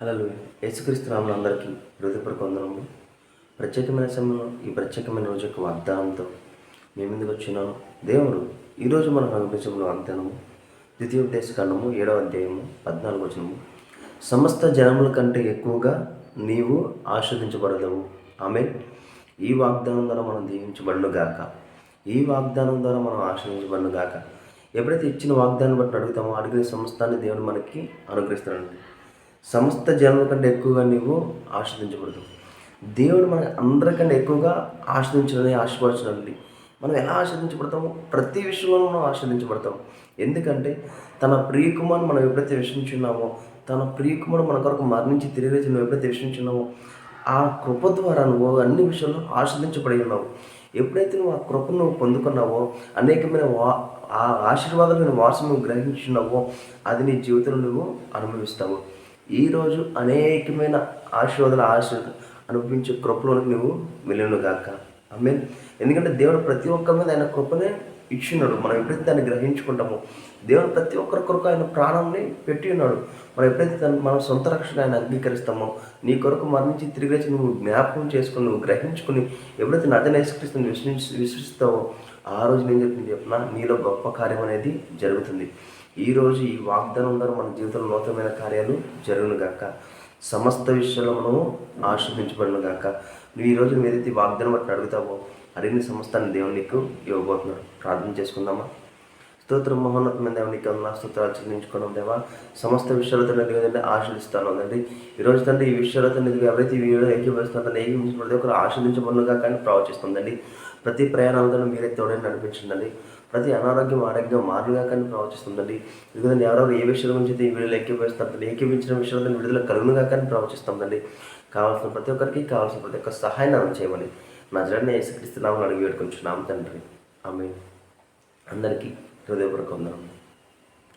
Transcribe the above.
హల్లెలూయా. యేసుక్రీస్తు నామమున అందరికీ హృదయపూర్వక వందనములు. ప్రత్యేకమైన సమయంలో ఈ ప్రత్యేకమైన రోజు యొక్క వాగ్దానంతో మీ ముందుకు వచ్చినాను. దేవుడు ఈరోజు మన అనుభవించడంలో వాగ్దానము ద్వితీయోపదేశకాండము 7వ అధ్యాయము 14వ వచనము. సమస్త జనముల కంటే ఎక్కువగా నీవు ఆశీర్వదించబడదవు. ఆమేన్. ఈ వాగ్దానం ద్వారా మనం దీవించబడును గాక. ఈ వాగ్దానం ద్వారా మనం ఆశీర్వదించబడును గాక. ఎప్పుడైతే ఇచ్చిన వాగ్దానం బట్టి అడుగుతామో అడిగిన సమస్తాన్ని దేవుడు మనకి అనుగ్రహిస్తాడండి. సమస్త జనుల కంటే ఎక్కువగా నీవు ఆస్వాదించబడదు. దేవుడు మన అందరికంటే ఎక్కువగా ఆస్వాదించాలని ఆశపరచునండి. మనం ఎలా ఆస్వాదించబడతాము? ప్రతి విషయంలోనూ మనం ఆస్వాదించబడతాం. ఎందుకంటే తన ప్రియకుమారుని మనం ఎప్పుడైతే విశ్వసించున్నామో, తన ప్రియకుమారుడు మన కొరకు మరణించి తిరిగి లేచి నువ్వు ఎప్పుడైతే విశ్వసించున్నామో, ఆ కృప ద్వారా నువ్వు అన్ని విషయాల్లో ఆస్వాదించబడి ఉన్నావు. ఎప్పుడైతే నువ్వు ఆ కృపను నువ్వు పొందుకున్నావో, అనేకమైన ఆ ఆశీర్వాదాలను వారసు నువ్వు గ్రహించున్నావో, అది నీ జీవితంలో నువ్వు అనుభవిస్తావు. ఈరోజు అనేకమైన ఆశీర్వాదాలు అనుభవించే కృపలోనికి నువ్వు వెళ్ళను గాక. ఆమేన్. ఎందుకంటే దేవుడు ప్రతి ఒక్కరి మీద ఆయన కృపనే ఇచ్చినాడు. మనం ఎప్పుడైతే దాన్ని గ్రహించుకుంటామో, దేవుడు ప్రతి ఒక్కరి కొరకు ఆయన ప్రాణాన్ని పెట్టి ఉన్నాడు. మనం ఎప్పుడైతే మనం సొంత రక్షణ ఆయన అంగీకరిస్తామో, నీ కొరకు మరణించి తిరిగి వచ్చి నువ్వు జ్ఞాపకం చేసుకుని నువ్వు గ్రహించుకుని ఎప్పుడైతే నజరేయుడైన యేసుక్రీస్తుని విశ్వసిస్తావో, ఆ రోజు నేను చెప్పిన నీలో గొప్ప కార్యం అనేది జరుగుతుంది. ఈరోజు ఈ వాగ్దానం ద్వారా మన జీవితంలో నూతనమైన కార్యాలు జరుగును గాక. సమస్త విషయాల్లో మనము ఆశీర్వదించబడును గాక. నువ్వు ఈరోజు నువ్వు ఏదైతే వాగ్దానం బట్టి అడుగుతావో అడిగిన సమస్తాన్ని దేవుడు నీకు ఇవ్వబోతున్నాడు. ప్రార్థన చేసుకుందామా? స్తోత్రం మహోన్నతమైన దేవుడు నీకు నా స్తోత్రాలు చెల్లించుకున్నాం దేవా. సమస్త విషయాలతో నేను ఆశీర్దిస్తాను తండ్రి. ఈరోజు తండ్రి ఈ విషయాలతో నీకు ఎవరైతే ఈ వీడియో ఏకీభవిస్తున్నారో ఏకీభించబడితే ఒకరు ఆశీర్దించబడునుగా కానీ ప్రవచిస్తుందండి. ప్రతి ప్రయాణాలతో మీరే తోడని నడిపించండి. ప్రతి అనారోగ్యం ఆరోగ్యం మారుగా కానీ ప్రవచిస్తుందండి. ఎందుకంటే ఎవరెవరు ఏ విషయాల గురించి ఈ వీడియోలో ఏకీభవిస్తారంటే ఏకీభించిన విషయాలతో విడుదల కలుగునుగా కానీ ప్రవచిస్తుందండి. కావాల్సిన ప్రతి ఒక్కరికి కావాల్సిన ప్రతి ఒక్క సహాయాన్ని చేయమని నజరేయుడైన యేసుక్రీస్తు నామమున అడిగి వేడుకొంచున్నాము తండ్రి. ఆమేన్. అందరికీ హృదయపూర్వక వందనములు.